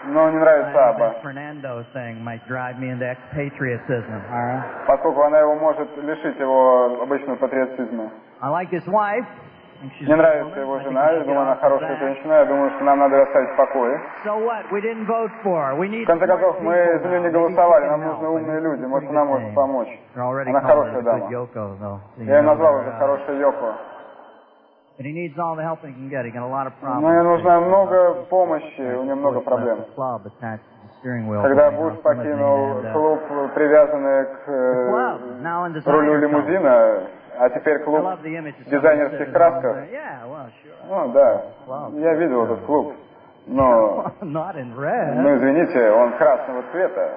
Но не нравится ABBA. Fernando thing might drive me into expatriatism. Поскольку она его может лишить его обычного патриотизма. I like his wife. Мне нравится его жена, я думаю, она хорошая женщина, я думаю, что нам надо ее оставить в покое. В конце концов, мы за нее не голосовали, нам нужны умные люди, может, она может помочь. Она хорошая дама. Я ее назвал уже хорошая Йоко. Но ей нужно много помощи, у нее много проблем. Когда Буш покинул клуб, привязанный к рулю лимузина, а теперь клуб в дизайнерских красках. Ну да, я видел этот клуб, но, извините, он красного цвета.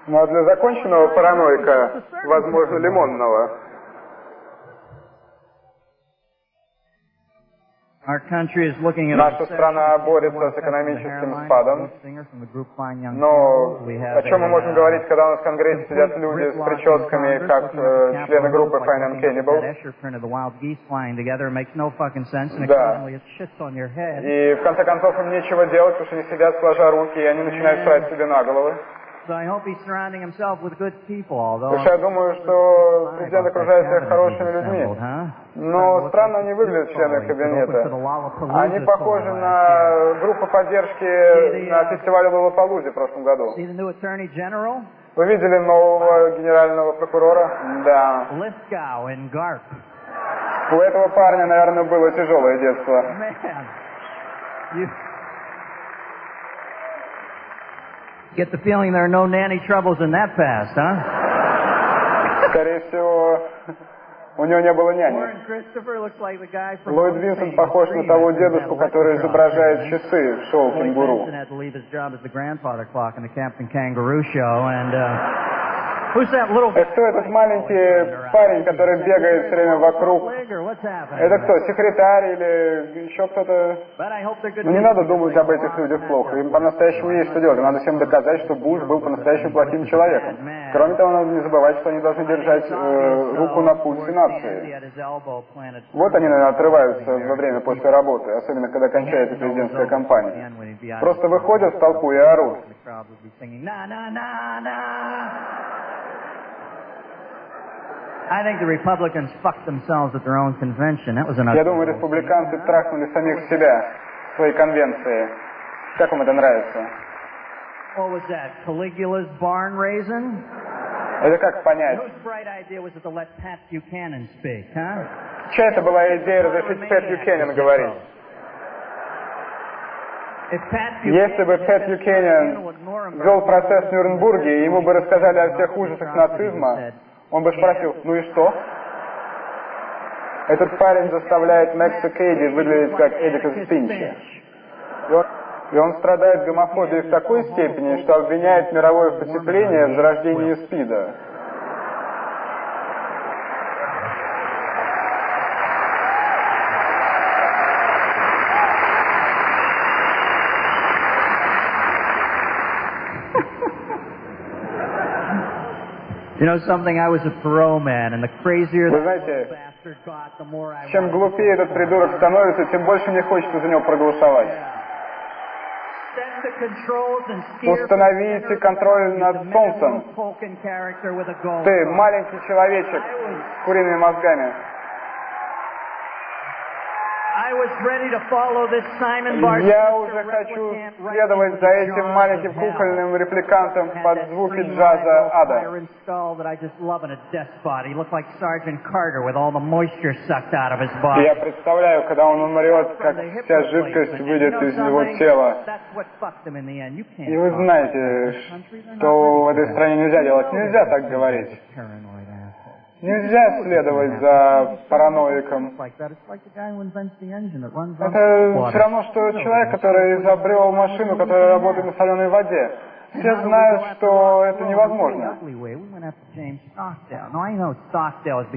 Ну а для законченного параноика, возможно, лимонного. Наша страна борется с экономическим спадом, но о чем мы можем говорить, когда у нас в Конгрессе сидят люди с прическами, как члены группы Fine and Cannibal? Да. И в конце концов им нечего делать, потому что они сидят сложа руки, и они начинают срать себе на головы. Потому что я думаю, что президент окружает себя хорошими людьми. Но странно они выглядят, члены кабинета. Они похожи на группу поддержки на фестивале Лоллапалузе в прошлом году. Вы видели нового генерального прокурора? Да. У этого парня, наверное, было тяжелое детство. Get the feeling there are no nanny troubles in that past, huh? Скорее всего, у него не было няни. Ллойд Винсент похож на того дедушку, который изображает часы в шоу «Кенгуру». Кто этот маленький парень, который бегает все время вокруг? Это кто, секретарь или еще кто-то? Ну, не надо думать об этих людях плохо. Им по-настоящему есть что делать. Надо всем доказать, что Буш был по-настоящему плохим человеком. Кроме того, надо не забывать, что они должны держать руку на пульсе нации. Вот они, наверное, отрываются во время после работы, особенно когда кончается президентская кампания. Просто выходят в толпу и орут. Я думаю, республиканцы трахнули самих себя в своей конвенции. Как вам это нравится? Это как понять? Чья это была идея разрешить Пэт Бьюкенен говорить? Если бы Пэт Бьюкенен вел процесс в Нюрнбурге, и ему бы рассказали о всех ужасах нацизма, он бы спросил, ну и что? Этот парень заставляет Мэкса Кейди выглядеть как Эдика Стинча. И он страдает гомофобией в такой степени, что обвиняет мировое потепление в зарождении СПИДа. Вы знаете, чем глупее этот придурок становится, тем больше мне хочется за него проголосовать. Установите контроль над солнцем. Ты маленький человечек с куриными мозгами. Я уже хочу следовать за этим маленьким кукольным репликантом под звуки джаза ада. Я представляю, когда он умрет, как вся жидкость выйдет из его тела. И вы знаете, что в этой стране нельзя делать. Нельзя так говорить. Нельзя следовать за параноиком. Это все равно, что человек, который изобрел машину, которая работает на соленой воде. Все знают, что это невозможно. И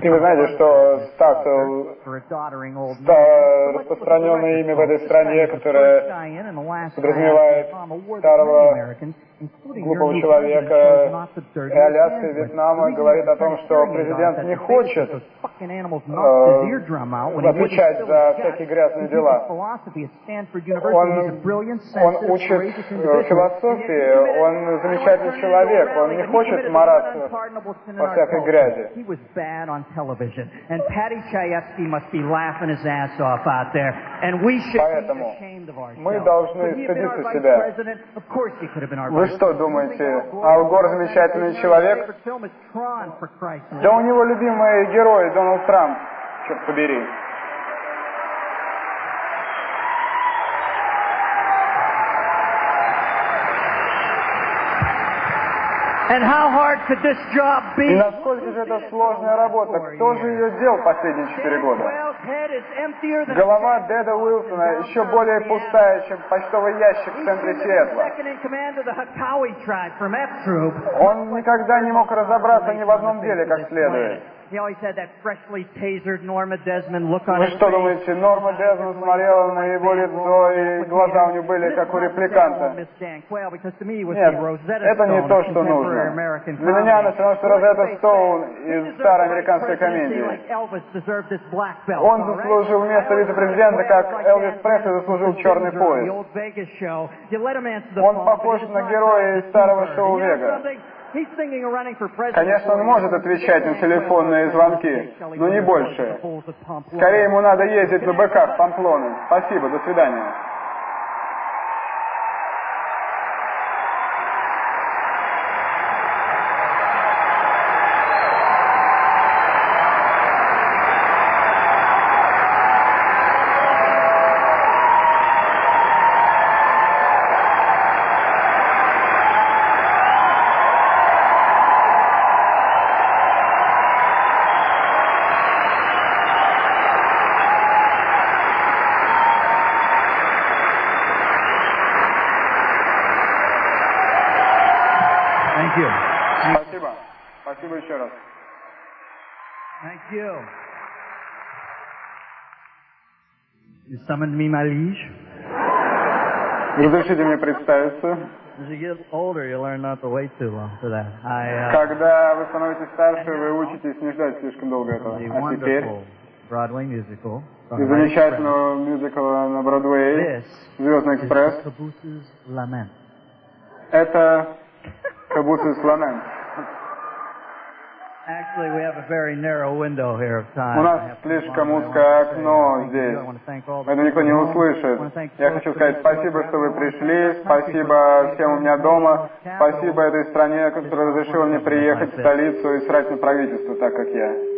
вы знаете, что Стоктейл — распространенное имя в этой стране, которое подразумевает старого глупого человека, и Аляска, и Вьетнама, говорит о том, что президент не хочет отвечать за всякие грязные дела. Он учит философии, он замечательный человек, он не хочет мараться во всякой грязи. Поэтому мы должны стыдиться себя. Вы что думаете, Ал Гор замечательный человек? Да у него любимый герой Дональд Трамп, черт побери. И насколько же это сложная работа? Кто же ее делал последние 4 года? Голова Деда Уилсона еще более пустая, чем почтовый ящик в центре Сиэтла. Он никогда не мог разобраться ни в одном деле как следует. Вы что думаете, Норма Дезмонд смотрела на его лицо, и глаза у него были как у репликанта? Нет, это не то, что нужно. Для меня она все равно, что Розетта Стоун из старой американской комедии. Он заслужил место вице-президента, как Элвис Пресли заслужил черный пояс. Он похож на героя из старого шоу «Вега». Конечно, он может отвечать на телефонные звонки, но не больше. Скорее ему надо ездить на быках в Памплону. Спасибо, до свидания. Спасибо. Спасибо еще раз. Thank you. You summoned me, my liege. Разрешите мне представиться. As you get older, you learn not to wait too long for that. Когда вы становитесь старше, вы учитесь не ждать слишком долго этого. А теперь Broadway musical. из замечательного мюзикла на Бродвее «Звездный экспресс». Это «Кабуцис ламент». Actually, we have a very narrow window here of time. У нас слишком узкое окно здесь, поэтому никто не услышит. Я хочу сказать спасибо, что вы пришли, спасибо всем у меня дома, спасибо этой стране, которая разрешила мне приехать в столицу и срать на правительство, так как я.